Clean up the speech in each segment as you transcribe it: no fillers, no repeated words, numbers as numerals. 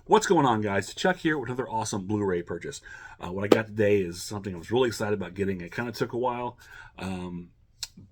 What's going on, guys? Chuck here with another awesome Blu-ray purchase. What I got today is something I was really excited about getting. It kind of took a while,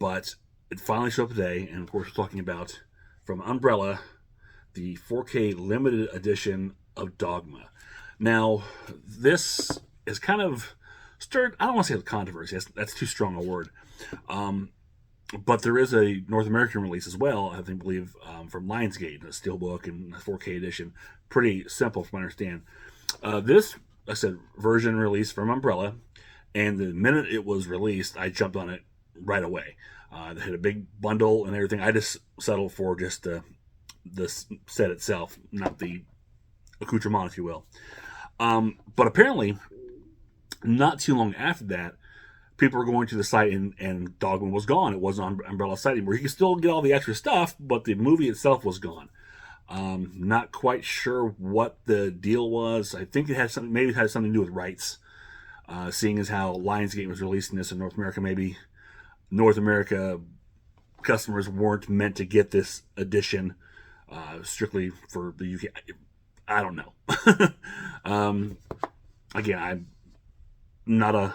but it finally showed up today. And of course, we're talking about from Umbrella, the 4K limited edition of Dogma. Now, this is kind of stirred. I don't want to say controversy. That's too strong a word. But there is a North American release as well, I think, believe, from Lionsgate, a steelbook and a 4K edition. Pretty simple, from what I understand. This, like I said, version released from Umbrella, and the minute it was released, I jumped on it right away. They had a big bundle and everything. I just settled for just the set itself, not the accoutrement, if you will. But apparently, not too long after that, people were going to the site and Dogma was gone. It wasn't on Umbrella's site anymore. You could still get all the extra stuff, but the movie itself was gone. Not quite sure what the deal was. I think it had something. Maybe it had something to do with rights. Seeing as how Lionsgate was releasing this in North America, maybe North America customers weren't meant to get this edition strictly for the UK. I don't know. Again, I'm not a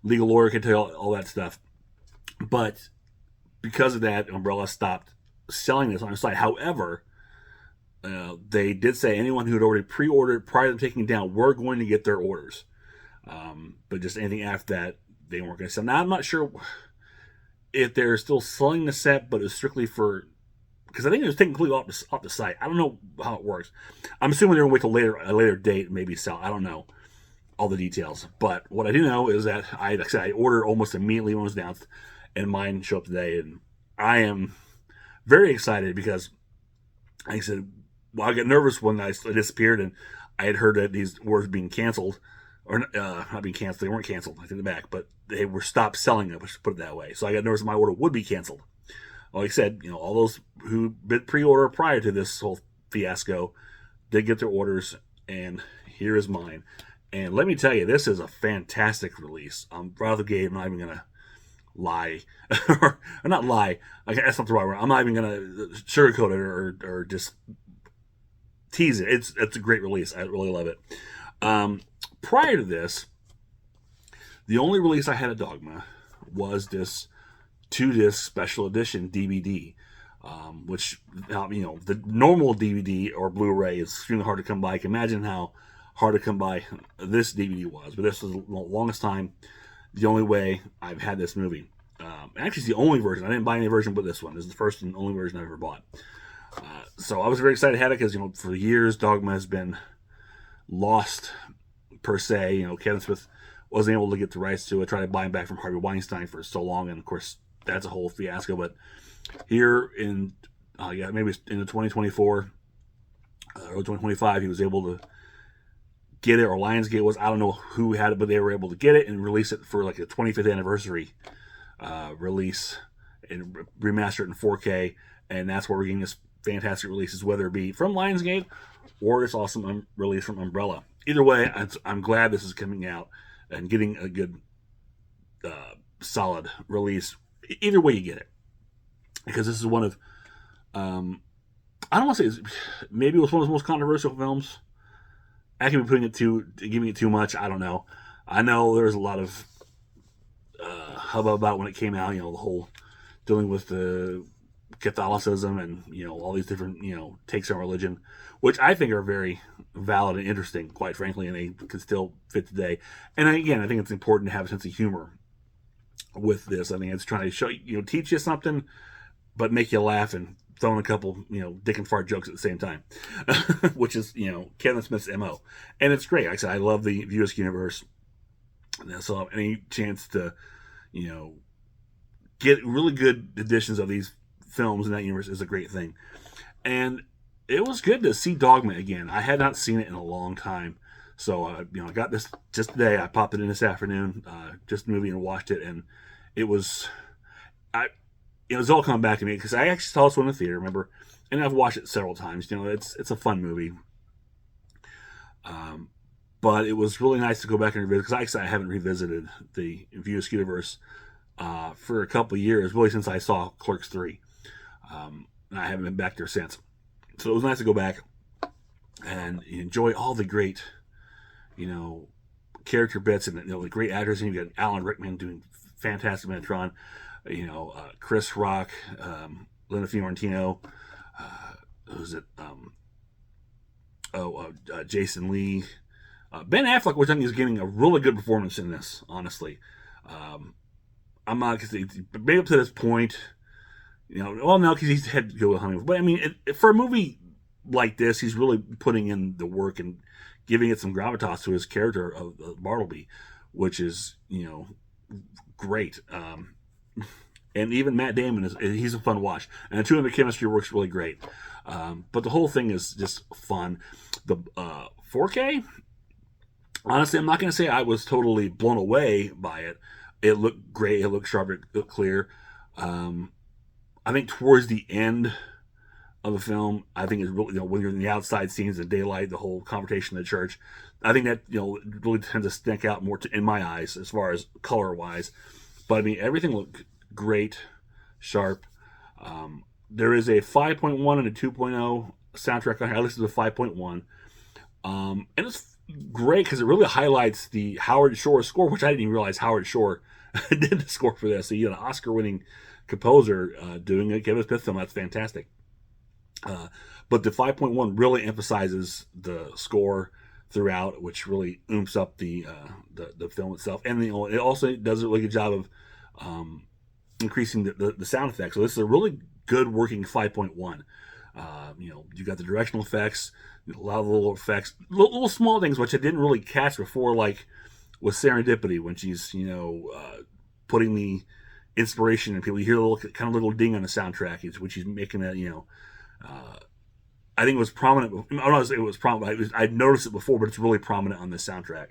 legal lawyer, can tell you all that stuff. But because of that, Umbrella stopped selling this on their site. However, they did say anyone who had already pre-ordered prior to them taking it down were going to get their orders. But just anything after that, they weren't going to sell. Now, I'm not sure if they're still selling the set, but it's strictly for... Because I think it was taken completely off the site. I don't know how it works. I'm assuming they're going to wait till a later date and maybe sell. I don't know all the details. But what I do know is that like I said, I ordered almost immediately when it was announced, and mine showed up today. And I am very excited because, like I said, I got nervous when it disappeared, and I had heard that these were being canceled, or not being canceled. They weren't canceled. I take it back, but they were stopped selling it. Let's put it that way. So I got nervous that my order would be canceled. Like I said, all those who did pre-order prior to this whole fiasco did get their orders, and here is mine. And let me tell you, this is a fantastic release. Right out of the gate, I'm not even going to lie. or not lie. That's not the right word. I'm not even going to sugarcoat it or just tease it. It's a great release. I really love it. Prior to this, the only release I had of Dogma was this 2-disc special edition DVD, which, the normal DVD or Blu-ray is extremely hard to come by. I can imagine how hard to come by this DVD was, but this was the longest time the only way I've had this movie. Actually, it's the only version. I didn't buy any version but this one. This is the first and only version I ever bought. So I was very excited to have it because, for years, Dogma has been lost, per se. Kevin Smith wasn't able to get the rights to it. Tried to buy him back from Harvey Weinstein for so long, and of course, that's a whole fiasco. But here in, maybe in the 2024 or 2025, he was able to get it, or Lionsgate was. I don't know who had it, but they were able to get it and release it for like a 25th anniversary release and remaster it in 4K. And that's where we're getting this fantastic releases, whether it be from Lionsgate or this awesome release from Umbrella. Either way, I'm glad this is coming out and getting a good, solid release. Either way you get it, because this is one of, I don't want to say maybe it was one of the most controversial films. I can be giving it too much. I don't know. I know there's a lot of hubbub about when it came out. The whole dealing with the Catholicism and all these different takes on religion, which I think are very valid and interesting, quite frankly, and they can still fit today. And again, I think it's important to have a sense of humor with this. I think it's trying to show teach you something, but make you laugh and throw in a couple dick and fart jokes at the same time, which is Kevin Smith's MO, and it's great. Like I said, I love the Views universe, so any chance to get really good editions of these films in that universe is a great thing. And it was good to see Dogma again. I had not seen it in a long time, so I got this just today. I popped it in this afternoon, just the movie, and watched it, and it was all coming back to me because I actually saw this one in the theater, remember, and I've watched it several times. It's a fun movie, but it was really nice to go back and revisit, because I haven't revisited the Views universe for a couple of years, really since I saw Clerks 3. And I haven't been back there since. So it was nice to go back and you enjoy all the great, character bits and the great actors. And you got Alan Rickman doing fantastic Metatron, Chris Rock, Linda Fiorentino, who's it? Jason Lee, Ben Affleck, which I think is getting a really good performance in this. Honestly, I'm not because made up to this point. Well, no, because he's had to go with Honeymoon. But I mean, for a movie like this, he's really putting in the work and giving it some gravitas to his character of Bartleby, which is great. And even Matt Damon he's a fun watch, and the two of the chemistry works really great. But the whole thing is just fun. The 4K, honestly, I'm not going to say I was totally blown away by it. It looked great. It looked sharp. It looked clear. I think towards the end of the film, I think it's really, when you're in the outside scenes, the daylight, the whole confrontation in the church, I think that, really tends to stick out more in my eyes as far as color wise. But I mean, everything looked great, sharp. There is a 5.1 and a 2.0 soundtrack. I listened to the 5.1. And it's great because it really highlights the Howard Shore score, which I didn't even realize Howard Shore did the score for this. So you had an Oscar-winning composer doing a Kevin Smith film. That's fantastic. But the 5.1 really emphasizes the score throughout, which really oomps up the film itself. And it also does a really good job of increasing the sound effects. So this is a really good working 5.1. You got the directional effects, a lot of little effects, little small things which I didn't really catch before, like with Serendipity when she's putting the inspiration in people. You hear a little ding on the soundtrack, which he's making a I think it was prominent. I don't know if it was prominent. I'd noticed it before, but it's really prominent on the soundtrack,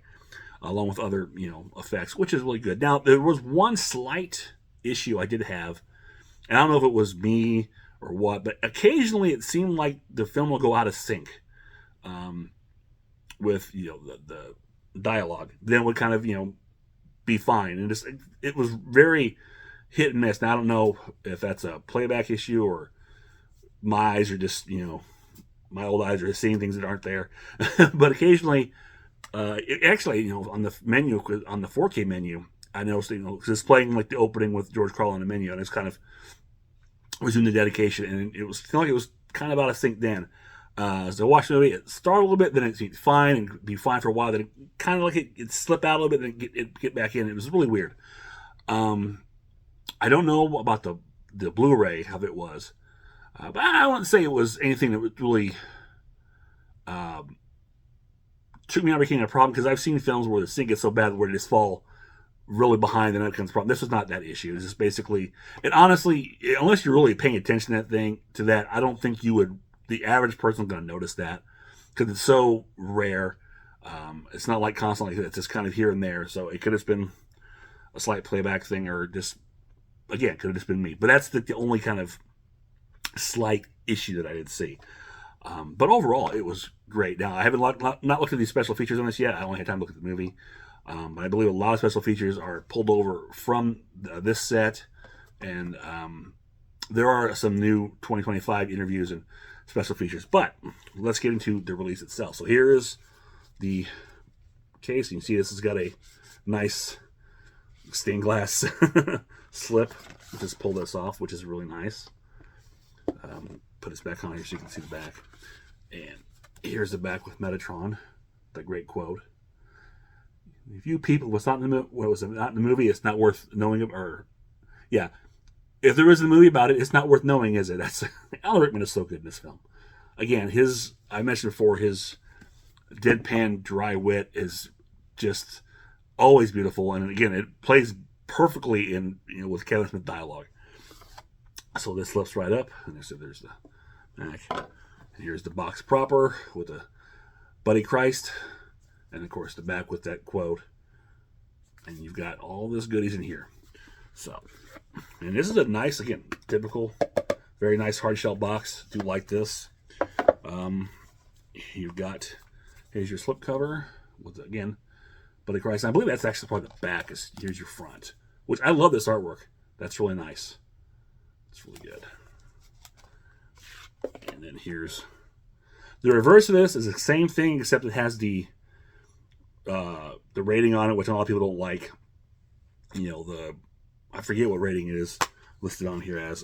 along with other effects, which is really good. Now there was one slight issue I did have, and I don't know if it was me or what, but occasionally it seemed like the film will go out of sync with the dialogue. Then it would kind of be fine, and it was very hit and miss. Now I don't know if that's a playback issue or my eyes are just my old eyes are seeing things that aren't there. But occasionally, actually on the menu, on the 4K menu, I noticed because it's playing like the opening with George Carlin on the menu, and it's kind of was doing the dedication, and it was feeling like it was kind of out of sync then. So I watched the movie, it started a little bit, then it'd fine and be fine for a while, then it kind of like it slip out a little bit, then it get back in. It was really weird. I don't know about the Blu-ray, how it was. But I wouldn't say it was anything that was really took me out of becoming a problem, because I've seen films where the sync gets so bad where they just fall really behind and that becomes a problem. This was not that issue. It's just basically, and honestly, unless you're really paying attention to that, I don't think the average person is going to notice that, because it's so rare. It's not like constantly, it's just kind of here and there. So it could have been a slight playback thing, or just, again, could have just been me. But that's the only kind of slight issue that I did see. But overall, it was great. Now, I haven't not looked at these special features on this yet. I only had time to look at the movie. But I believe a lot of special features are pulled over from this set. And there are some new 2025 interviews and special features. But let's get into the release itself. So here is the case. You can see this has got a nice stained glass slip. Just pull this off, which is really nice. Put this back on here so you can see the back. And here's the back with Metatron, the great quote. If you people was not in the movie, it's not worth knowing. If there isn't a movie about it, it's not worth knowing, is it? That's Alan Rickman is so good in this film. Again, I mentioned before, his deadpan dry wit is just always beautiful, and again, it plays perfectly in with Kevin Smith dialogue. So this lifts right up, and there's the back. And here's the box proper with a Buddy Christ, and of course the back with that quote. And you've got all this goodies in here. So, and this is a nice, again, typical, very nice hard shell box. Do like this. Here's your slip cover with, again, Buddy Christ. And I believe that's actually part of the back. Here's your front, which I love this artwork. That's really nice. It's really good. And then here's The reverse of this is the same thing, except it has the rating on it, which a lot of people don't like. You know, I forget what rating it is listed on here as.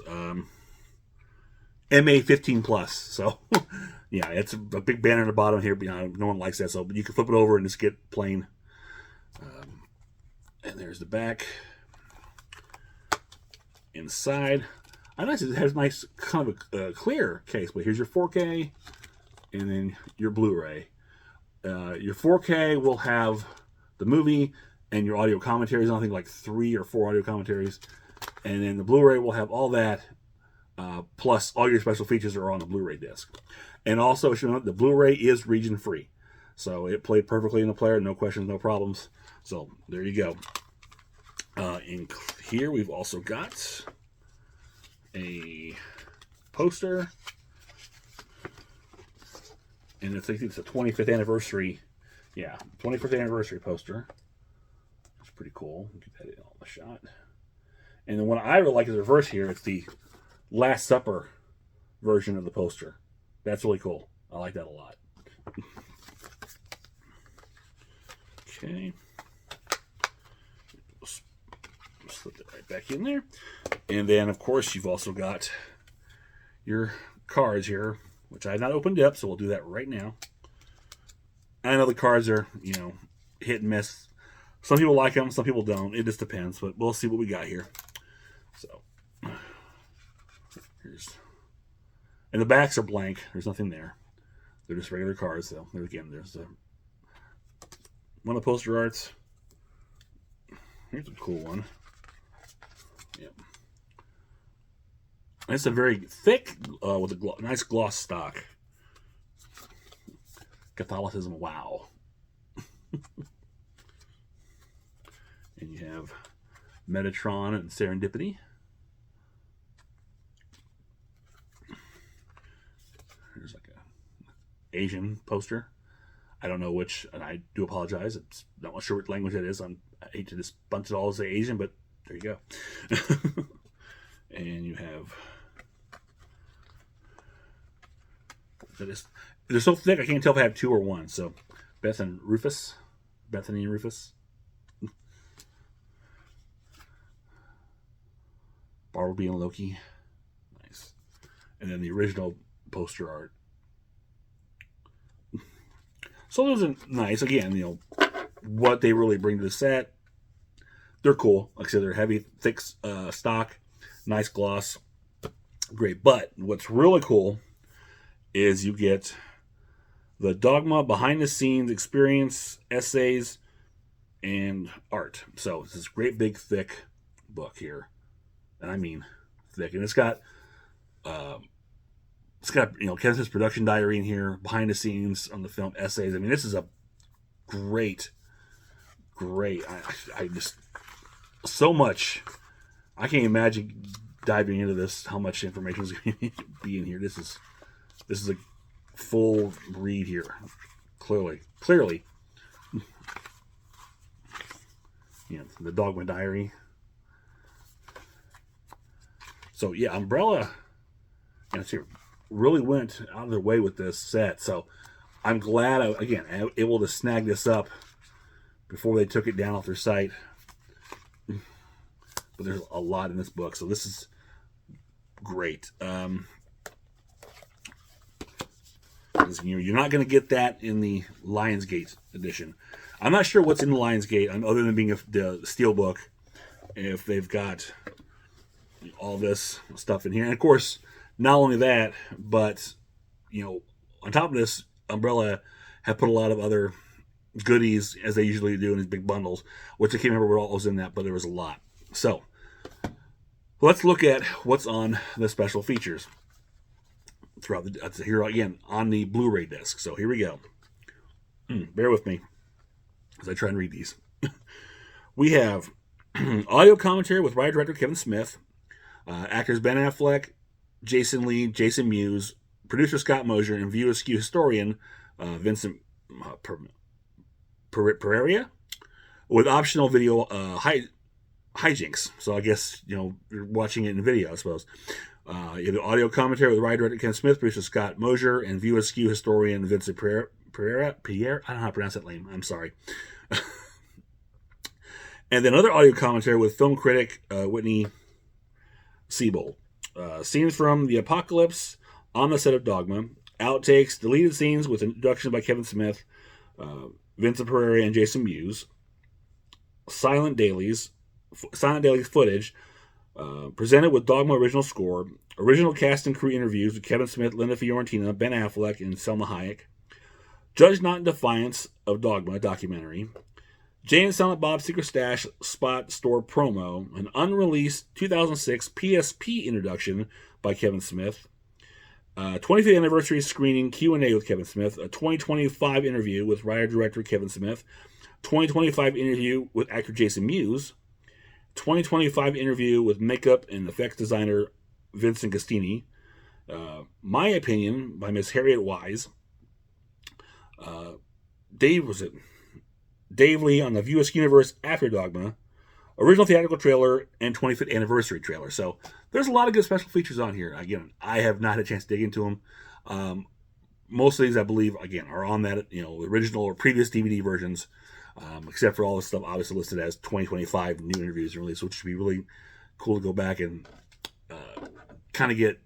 MA 15 plus. So, yeah, it's a big banner at the bottom here. But, no one likes that. So, you can flip it over and just get plain. And there's the back. Inside, I noticed it has a nice kind of a clear case. But here's your 4K, and then your Blu-ray. Your 4K will have the movie and your audio commentaries. I think like 3 or 4 audio commentaries, and then the Blu-ray will have all that. Plus, all your special features are on the Blu-ray disc. And also, the Blu-ray is region-free. So it played perfectly in the player, no questions, no problems. So there you go. In here, we've also got a poster. And I think it's a 25th anniversary. Yeah, 25th anniversary poster. It's pretty cool. Get that in all the shot. And the one I really like is the reverse here. It's the Last Supper version of the poster. That's really cool. I like that a lot. Okay. Slip it right back in there. And then, of course, you've also got your cards here, which I have not opened up, so we'll do that right now. I know the cards are, hit and miss. Some people like them, some people don't. It just depends, but we'll see what we got here. So, and the backs are blank. There's nothing there. They're just regular cards, though. There again, there's one of the poster arts. Here's a cool one. Yep. It's a very thick, with a nice gloss stock. Catholicism, wow. And you have Metatron and Serendipity. There's like a Asian poster. I don't know which, and I do apologize. I'm not sure what language that is. I hate to just bunch it all as Asian, but there you go. And you have they're so thick I can't tell if I have 2 or 1. So Bethany Rufus. Bartleby and Loki. Nice. And then the original poster art. So those are nice. Again, what they really bring to the set. They're cool. Like I said, they're heavy, thick stock, nice gloss. Great. But what's really cool is you get the Dogma behind-the-scenes experience, essays, and art. So it's this great big thick book here. And I mean thick. And it's got Kenneth's production diary in here, behind the scenes on the film, essays. I mean, this is a great. I just so much. I can't imagine diving into this. How much information is going to be in here? This is a full read here. Clearly, the Dogma diary. So yeah, Umbrella. And it's here. Really went out of their way with this set, so I'm glad I was able to snag this up before they took it down off their site. But there's a lot in this book, so this is great. You're not going to get that in the Lionsgate edition. I'm not sure what's in the Lionsgate, other than being the Steelbook, if they've got all this stuff in here. And of course, not only that, but, on top of this, Umbrella have put a lot of other goodies, as they usually do in these big bundles, which I can't remember what all was in that, but there was a lot. So, let's look at what's on the special features throughout here again on the Blu-ray disc. So here we go. Bear with me as I try and read these. We have audio commentary with writer-director Kevin Smith, actors Ben Affleck, Jason Lee, Jason Mewes, producer Scott Mosier, and View Askew historian Vincent Pereira, with optional video hijinks. So I guess you're watching it in video, I suppose. You have the audio commentary with writer director Ken Smith, producer Scott Mosier, and View Askew historian Vincent Pierre. I don't know how to pronounce that name. I'm sorry. And then another audio commentary with film critic Whitney Siebold. Scenes from the apocalypse on the set of Dogma. Outtakes, deleted scenes with introduction by Kevin Smith, Vincent Pereira, and Jason Mewes. Silent Dailies footage. Presented with Dogma original score. Original cast and crew interviews with Kevin Smith, Linda Fiorentina, Ben Affleck, and Selma Hayek. Judged Not in Defiance of Dogma documentary. Jay and Silent Bob's Secret Stash Spot Store promo. An unreleased 2006 PSP introduction by Kevin Smith. 25th anniversary screening Q&A with Kevin Smith. A 2025 interview with writer-director Kevin Smith. 2025 interview with actor Jason Mewes. 2025 interview with makeup and effects designer Vincent Gastini. My Opinion by Miss Harriet Wise. Dave Lee on the View Askew universe after Dogma. Original theatrical trailer and 25th anniversary trailer. So there's a lot of good special features on here. Again, I have not had a chance to dig into them. Most of these, I believe, again, are on that, original or previous DVD versions. Except for all the stuff obviously listed as 2025 new interviews and release, which would be really cool to go back and kind of get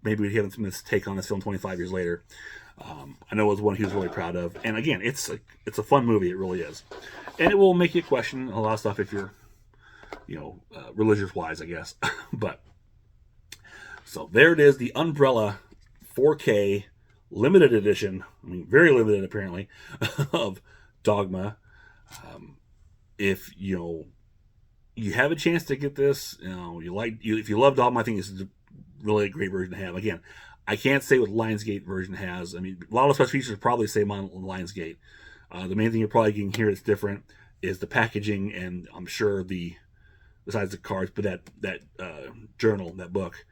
maybe Kevin Smith's take on this film 25 years later. I know it was one he was really proud of, and again, it's a fun movie. It really is, and it will make you question a lot of stuff if you're, religious wise, I guess. But so there it is, the Umbrella 4K limited edition. I mean, very limited apparently of Dogma. If you have a chance to get this, if you love Dogma, I think this is really a great version to have. Again, I can't say what Lionsgate version has. I mean, a lot of special features are probably the same on Lionsgate. The main thing you're probably getting here that's different is the packaging, and I'm sure besides the cards, but that journal, that book,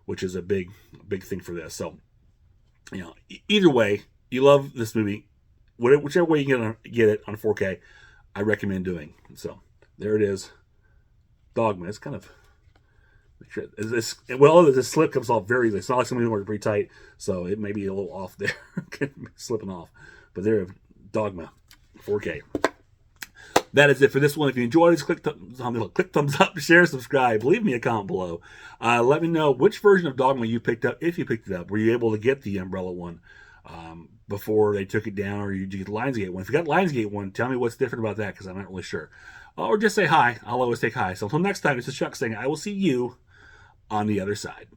which is a big thing for this. So, either way, you love this movie. Whichever way you get it on 4K, I recommend doing. So there it is, Dogma. It's kind of this slip comes off very. It's not like something works pretty tight, so it may be a little off there, slipping off. But there, Dogma, 4K. That is it for this one. If you enjoyed this, click thumbs up, share, subscribe. Leave me a comment below. Let me know which version of Dogma you picked up. If you picked it up, were you able to get the Umbrella one before they took it down, or you get the Lionsgate one? If you got Lionsgate one, tell me what's different about that, because I'm not really sure. Or just say hi. I'll always take hi. So until next time, this is Chuck saying I will see you on the other side.